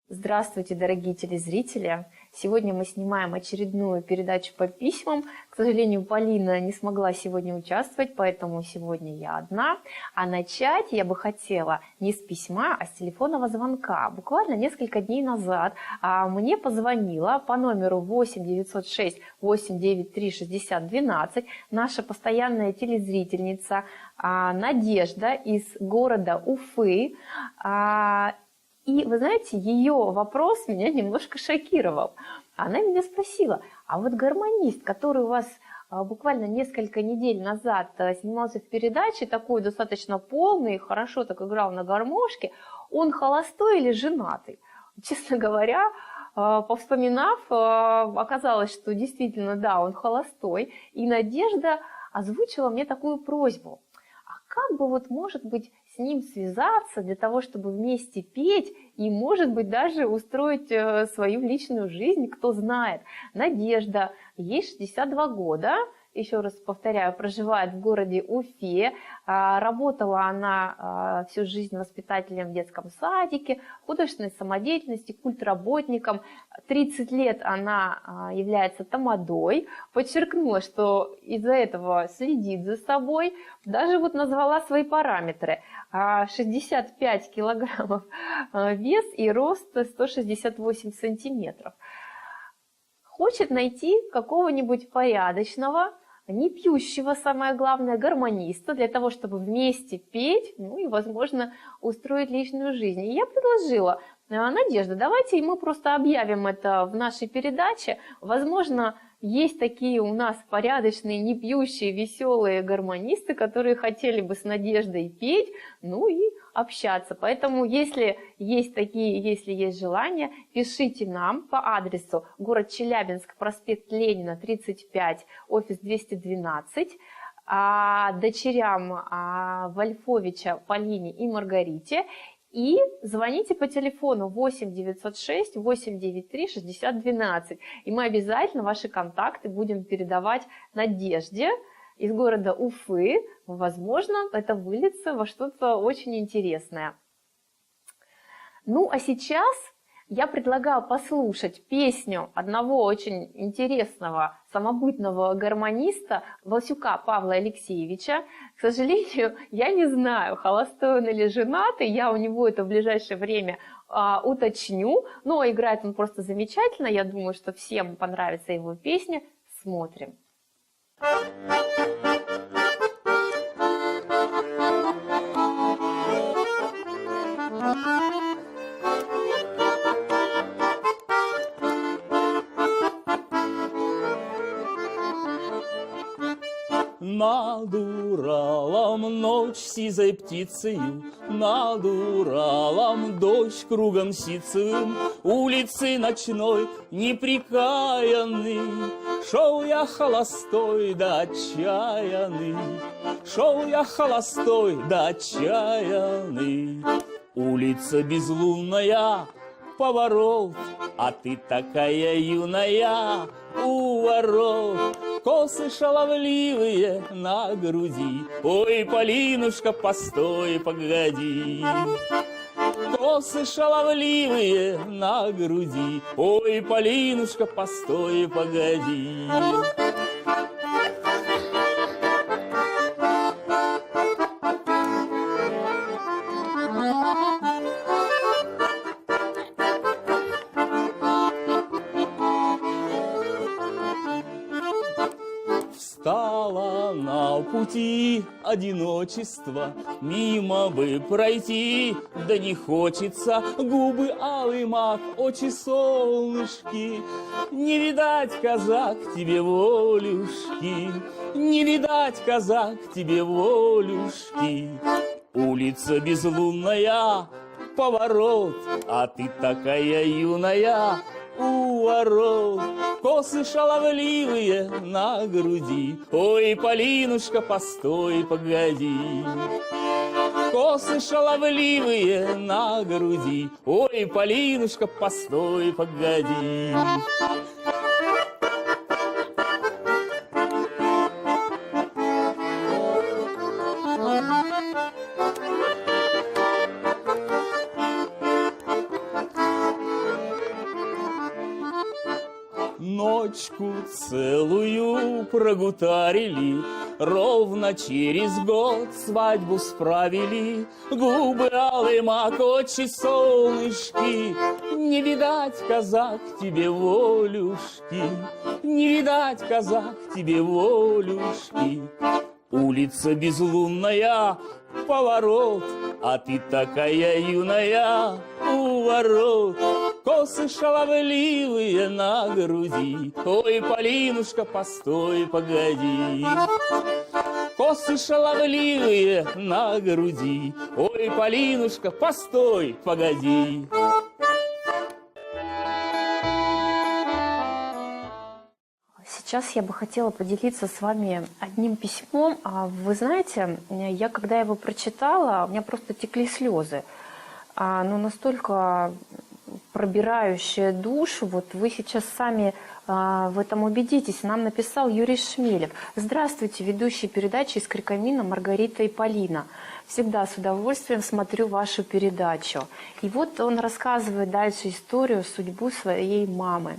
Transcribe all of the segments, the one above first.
Здравствуйте, дорогие телезрители! Сегодня мы снимаем очередную передачу по письмам. К сожалению, Полина не смогла сегодня участвовать, поэтому сегодня я одна. А начать я бы хотела не с письма, а с телефонного звонка. Буквально несколько дней назад мне позвонила по номеру 8 906 893 60 12 наша постоянная телезрительница Надежда из города Уфы. И, вы знаете, ее вопрос меня немножко шокировал. Она меня спросила, а вот гармонист, который у вас буквально несколько недель назад снимался в передаче, такой достаточно полный, хорошо так играл на гармошке, он холостой или женатый? Честно говоря, повспоминав, оказалось, что действительно, да, он холостой. И Надежда озвучила мне такую просьбу. Как бы может быть с ним связаться для того, чтобы вместе петь и, может быть, даже устроить свою личную жизнь, кто знает. Надежда, ей 62 года, еще раз повторяю, проживает в городе Уфе. Работала она всю жизнь воспитателем в детском садике, художественной самодеятельности, культработником. 30 лет она является тамадой. Подчеркнула, что из-за этого следит за собой. Даже назвала свои параметры. 65 килограммов вес и рост 168 сантиметров. Хочет найти какого-нибудь порядочного, не пьющего, самое главное, гармониста, для того, чтобы вместе петь, и, возможно, устроить личную жизнь. И я предложила: Надежда, давайте мы просто объявим это в нашей передаче. Возможно, есть такие у нас порядочные, не пьющие, веселые гармонисты, которые хотели бы с Надеждой петь, и общаться. Поэтому, если есть такие, если есть желание, пишите нам по адресу город Челябинск, проспект Ленина, 35, офис 212, дочерям Вольфовича Полине и Маргарите. И звоните по телефону 8 906 893 60 12. И мы обязательно ваши контакты будем передавать Надежде из города Уфы. Возможно, это выльется во что-то очень интересное. А сейчас я предлагаю послушать песню одного очень интересного, самобытного гармониста Власюка Павла Алексеевича. К сожалению, я не знаю, холостой он или женатый, я у него это в ближайшее время уточню, но играет он просто замечательно, я думаю, что всем понравится его песня. Смотрим. Над Уралом ночь сизой птицею, над Уралом дождь кругом сицевым, улицы ночной неприкаянный. Шел я холостой да отчаянный, шел я холостой да отчаянный. Улица безлунная, поворот, а ты такая юная у ворот. Косы шаловливые на груди, ой, Полинушка, постой, погоди. Косы шаловливые на груди, ой, Полинушка, постой, погоди. Стала на пути одиночества, мимо бы пройти, да не хочется. Губы алый мак, очи солнышки, не видать, казак, тебе волюшки, не видать, казак, тебе волюшки. Улица безлунная, поворот, а ты такая юная у ворот. Косы шаловливые на груди, ой, Полинушка, постой, погоди. Косы шаловливые на груди, ой, Полинушка, постой, погоди. ночку целую прогутарили, ровно через год свадьбу справили. Губы алый мак, очи солнышки, не видать, казак, тебе волюшки, не видать, казак, тебе волюшки. Улица безлунная, поворот, а ты такая юная у ворот. Косы шаловливые на груди, ой, Полинушка, постой, погоди. Косы шаловливые на груди, ой, Полинушка, постой, погоди. Сейчас я бы хотела поделиться с вами одним письмом. Вы знаете, я когда его прочитала, у меня просто текли слезы. Ну, настолько пробирающее душу. Вот вы сейчас сами в этом убедитесь. Нам написал Юрий Шмелев. Здравствуйте, ведущие передачи из Крикамина Маргарита и Полина. Всегда с удовольствием смотрю вашу передачу. И вот он рассказывает дальше историю, судьбу своей мамы.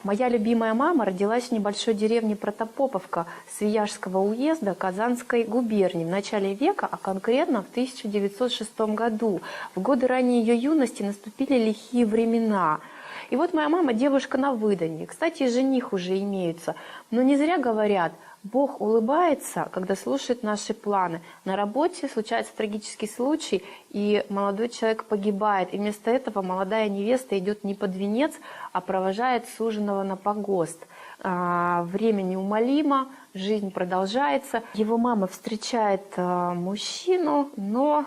Моя любимая мама родилась в небольшой деревне Протопоповка Свияжского уезда Казанской губернии в начале века, а конкретно в 1906 году. В годы ранней ее юности наступили лихие времена. И вот моя мама девушка на выданье. Кстати, и жених уже имеются. Но не зря говорят, Бог улыбается, когда слушает наши планы. На работе случается трагический случай, и молодой человек погибает. И вместо этого молодая невеста идет не под венец, а провожает суженого на погост. Время неумолимо, жизнь продолжается. Его мама встречает мужчину, но,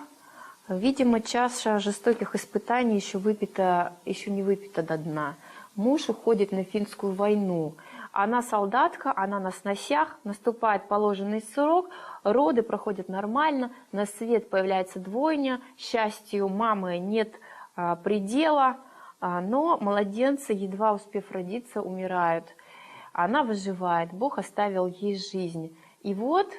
видимо, чаша жестоких испытаний еще не выпита до дна. Муж уходит на финскую войну. Она солдатка, она на сносях, наступает положенный срок, роды проходят нормально, на свет появляется двойня, счастью мамы нет предела, но младенцы, едва успев родиться, умирают. Она выживает, Бог оставил ей жизнь. И вот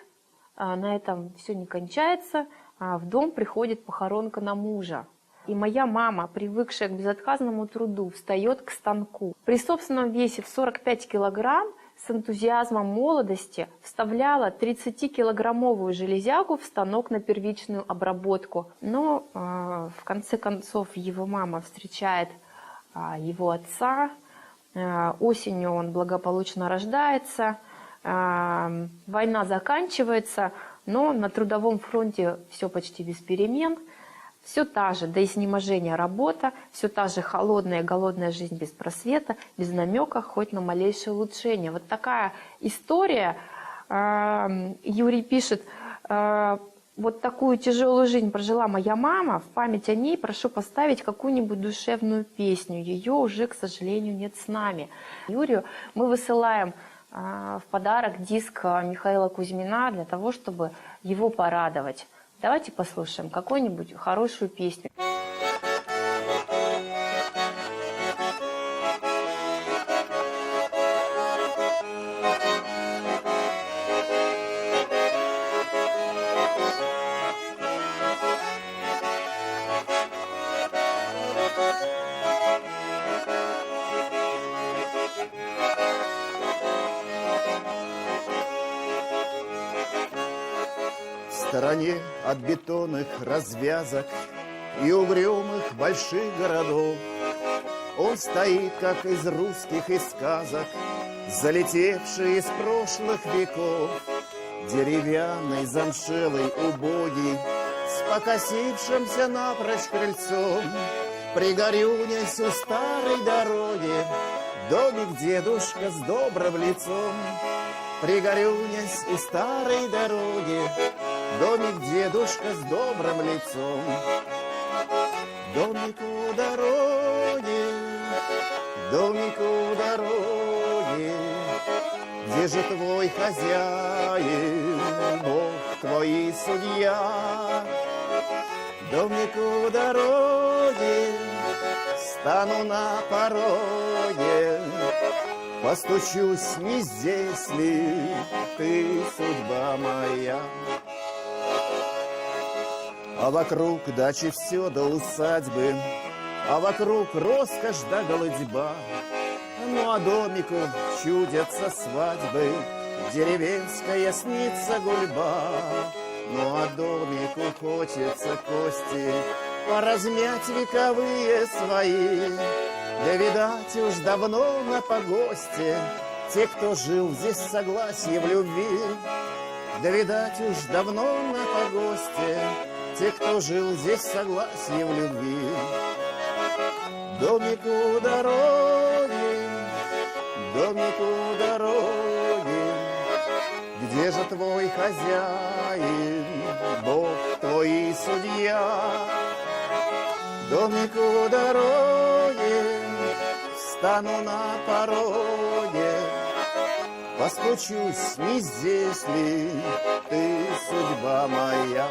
на этом все не кончается, в дом приходит похоронка на мужа. И моя мама, привыкшая к безотказному труду, встает к станку. При собственном весе в 45 килограмм с энтузиазмом молодости вставляла 30-килограммовую железяку в станок на первичную обработку. Но в конце концов его мама встречает его отца. Осенью он благополучно рождается. Война заканчивается, но на трудовом фронте все почти без перемен. Все та же до изнеможения работа, все та же холодная, голодная жизнь без просвета, без намека хоть на малейшее улучшение. Вот такая история. Юрий пишет, вот такую тяжелую жизнь прожила моя мама. В память о ней прошу поставить какую-нибудь душевную песню. Ее уже, к сожалению, нет с нами. Юрию мы высылаем в подарок диск Михаила Кузьмина для того, чтобы его порадовать. Давайте послушаем какую-нибудь хорошую песню. В стороне от бетонных развязок и угрюмых больших городов он стоит, как из русских и сказок, залетевший из прошлых веков, деревянный, замшелый, убогий, с покосившимся напрочь крыльцом, пригорюнясь у старой дороги, домик дедушка с добрым лицом. Пригорюнясь у старой дороги, домик дедушка с добрым лицом. Домик у дороги, домик у дороги, где же твой хозяин, Бог твой и судья? Домик у дороги, стану на пороге, постучусь, не здесь ли ты, судьба моя? А вокруг дачи все до усадьбы, а вокруг роскошь да голодьба. Ну а домику чудятся свадьбы, деревенская снится гульба. Ну а домику хочется кости поразмять вековые свои. Да, видать, уж давно на погосте те, кто жил здесь в согласии в любви. Да, видать, уж давно на погосте те, кто жил здесь в согласии в любви. Домик у дороги, домик у дороги, где же твой хозяин, Бог твой и судья? Домик у дороги, встану на пороге, постучусь, не здесь ли ты, судьба моя?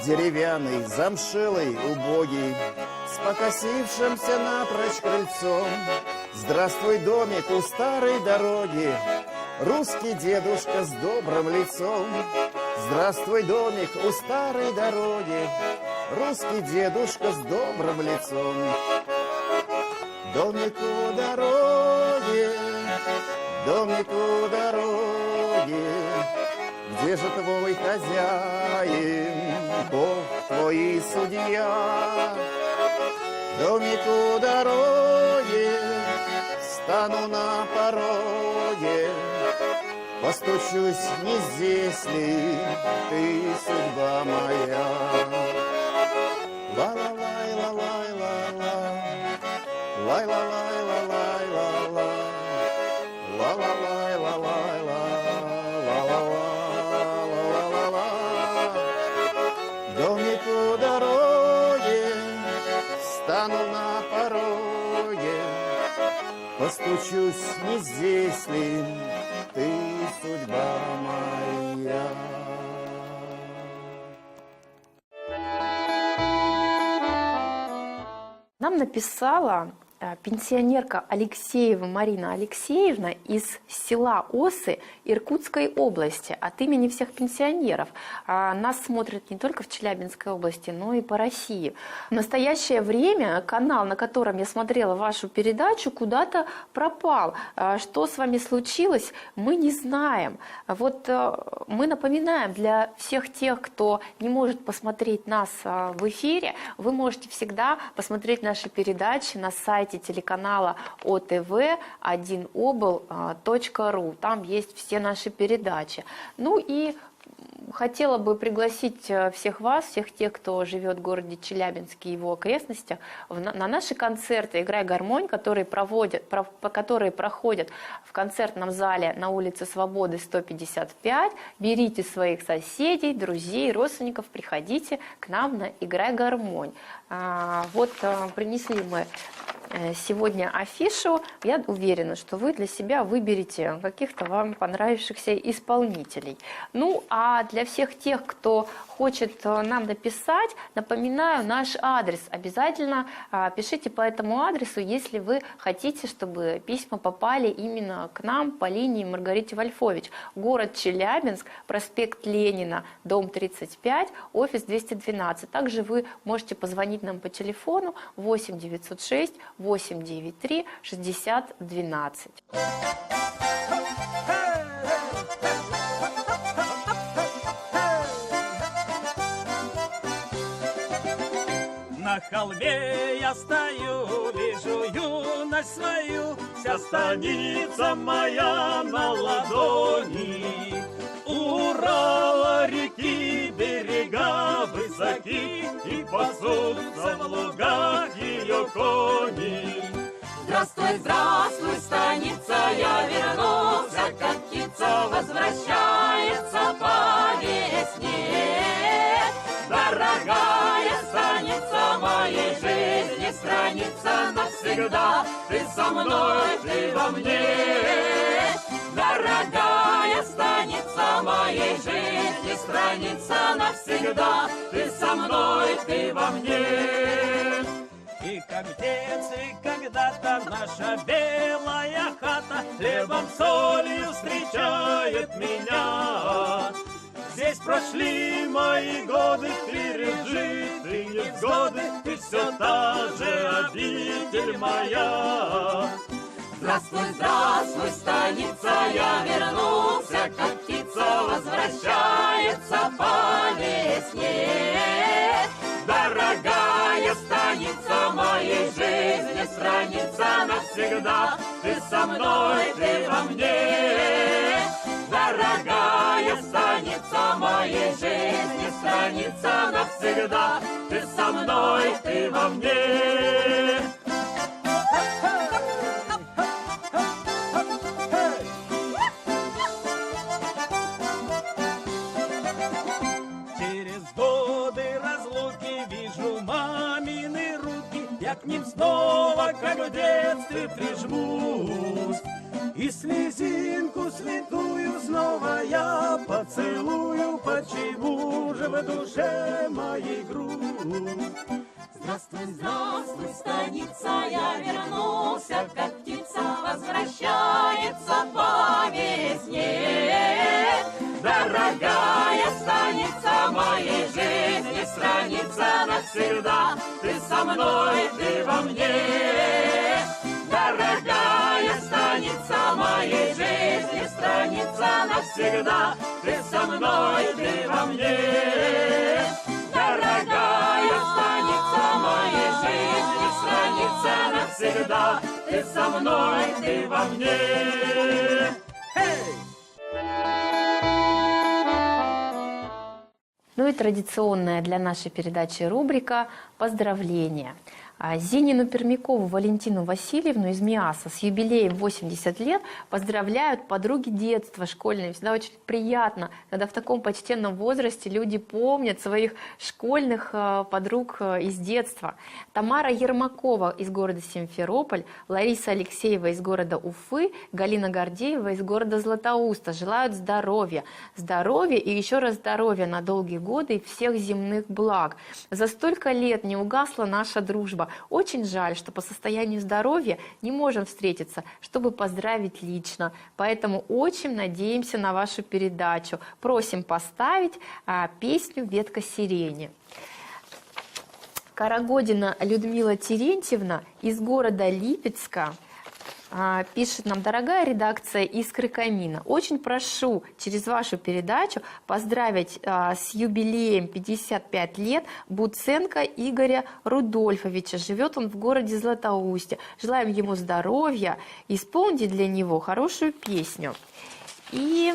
Деревянный, замшелый, убогий, с покосившимся напрочь крыльцом. Здравствуй, домик у старой дороги, русский дедушка с добрым лицом. Здравствуй, домик у старой дороги, русский дедушка с добрым лицом. Домик у дороги, домик у дороги, где же твой хозяин, Бог твой и судья? Домик у дороги, стану на пороге, постучусь, не здесь ли ты, судьба моя? Ла-ла-лай-ла-лай-ла-ла, лай-ла-лай-ла-лай-ла-ла, ла-ла-лай-ла-лай-ла-ла. Домик у дороги, встану на пороге, постучусь, не здесь ли ты, судьба моя? Нам написала пенсионерка Алексеева Марина Алексеевна из села Осы Иркутской области от имени всех пенсионеров. Нас смотрят не только в Челябинской области, но и по России. В настоящее время канал, на котором я смотрела вашу передачу, куда-то пропал. Что с вами случилось, мы не знаем. Вот мы напоминаем для всех тех, кто не может посмотреть нас в эфире, вы можете всегда посмотреть наши передачи на сайте телеканала otv1obl.ru. Там есть все наши передачи. Ну и хотела бы пригласить всех вас, всех тех, кто живет в городе Челябинске и его окрестностях, на наши концерты «Играй гармонь», которые проходят в концертном зале на улице Свободы 155. Берите своих соседей, друзей, родственников, приходите к нам на «Играй гармонь». Вот принесли мы сегодня афишу. Я уверена, что вы для себя выберете каких-то вам понравившихся исполнителей. Ну, а для всех тех, кто хочет нам написать, напоминаю наш адрес. Обязательно пишите по этому адресу, если вы хотите, чтобы письма попали именно к нам по линии Маргарите Вольфович. Город Челябинск, проспект Ленина, дом 35, офис 212. Также вы можете позвонить нам по телефону 8 906 893 60 12. На холме я стою, вижу юность свою, вся станица моя на ладони. Урала реки берега высоки, и пасутся в лугах ее кони. Здравствуй, здравствуй, станица, я вернулся, как птица возвращается по весне. Дорогая станица моей жизни, страница навсегда, ты со мной, ты во мне. Дорогая станица моей жизни, страница навсегда, ты со мной, ты во мне. И как в детстве когда-то наша белая хата хлебом, солью встречает меня. Здесь прошли мои годы, пережиты невзгоды, и все та же обитель моя. Здравствуй, здравствуй, станица, я вернулся, как птица возвращается по весне. Дорогая станица моей жизни, страница навсегда, ты со мной, ты во мне. Дорогая станица моей жизни, страница навсегда, ты со мной, ты во мне. Через годы разлуки вижу мамины руки, я к ним снова, как в детстве, прижмусь. И слезинку святую снова я поцелую, почему же в душе моей грусть? Здравствуй, здравствуй, станица, я вернулся, как птица возвращается по весне. Дорогая станица моей жизни, страница навсегда, ты со мной, ты во мне. Дорогая станица моей жизни, страница навсегда, ты со мной, ты во мне. Дорогая станица моей жизни, страница навсегда, ты со мной, ты во мне. Ну и традиционная для нашей передачи рубрика «Поздравления». Зинину Пермякову Валентину Васильевну из Миаса с юбилеем 80 лет поздравляют подруги детства школьные. Всегда очень приятно, когда в таком почтенном возрасте люди помнят своих школьных подруг из детства. Тамара Ермакова из города Симферополь, Лариса Алексеева из города Уфы, Галина Гордеева из города Златоуста желают здоровья. Здоровья и еще раз здоровья на долгие годы и всех земных благ. За столько лет не угасла наша дружба. Очень жаль, что по состоянию здоровья не можем встретиться, чтобы поздравить лично. Поэтому очень надеемся на вашу передачу. Просим поставить песню «Ветка сирени». Карагодина Людмила Терентьевна из города Липецка пишет нам: дорогая редакция «Искры камина», очень прошу через вашу передачу поздравить с юбилеем 55 лет Буценко Игоря Рудольфовича. Живет он в городе Златоусте. Желаем ему здоровья, исполните для него хорошую песню. И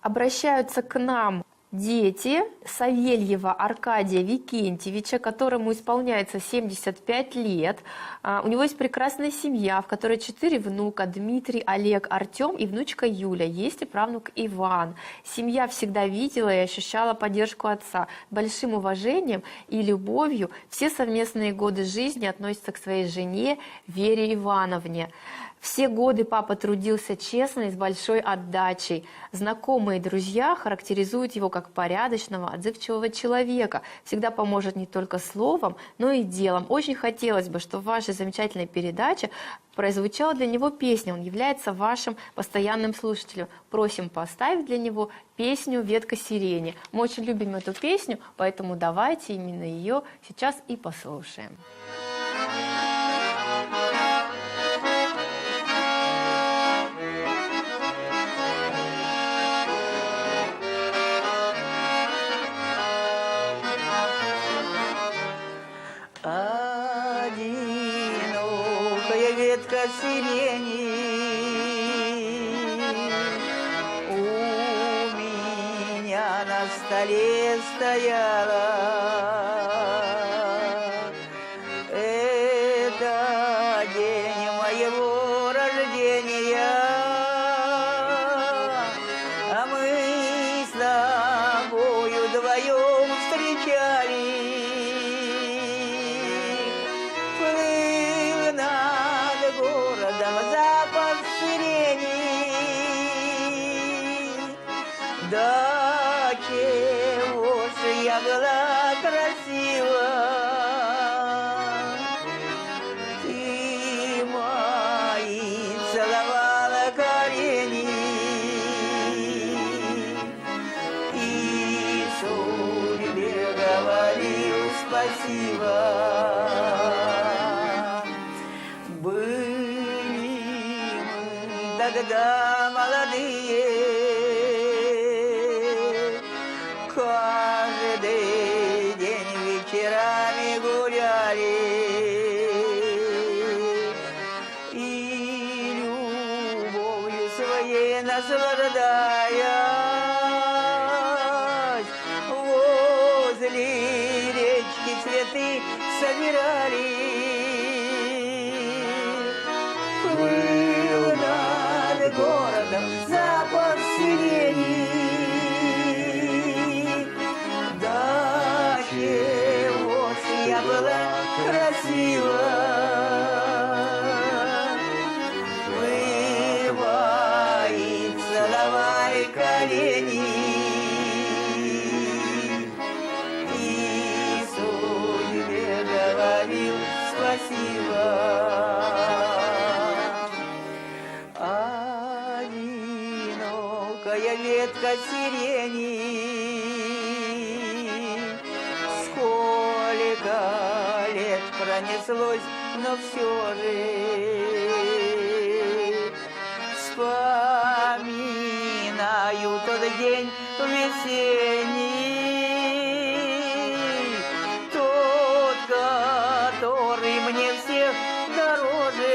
обращаются к нам дети Савельева Аркадия Викентьевича, которому исполняется 75 лет. У него есть прекрасная семья, в которой 4 внука: Дмитрий, Олег, Артем и внучка Юля. Есть и правнук Иван. Семья всегда видела и ощущала поддержку отца. Большим уважением и любовью все совместные годы жизни относятся к своей жене Вере Ивановне. Все годы папа трудился честно и с большой отдачей. Знакомые и друзья характеризуют его как порядочного, отзывчивого человека. Всегда поможет не только словом, но и делом. Очень хотелось бы, чтобы в вашей замечательной передаче прозвучала для него песня. Он является вашим постоянным слушателем. Просим поставить для него песню «Ветка сирени». Мы очень любим эту песню, поэтому давайте именно ее сейчас и послушаем. Одинокая ветка сирени у меня на столе стояла. Это день моего рождения, а мы с тобою вдвоем встречались. Запах сирени, да чего ж я была красива. спасибо. Были мы тогда молодые, каждый день вечерами гуляли, и любовью своей наслаждаясь, возле речки цветы собирали. Плыл над городом запах сирени, да чего ж я была красива. Мы мои целовали колени, и судьбе говорил спасибо. Одинокая ветка сирени, сколько лет пронеслось, но все же вспоминаю тот день весенний, тот, который мне всех дороже.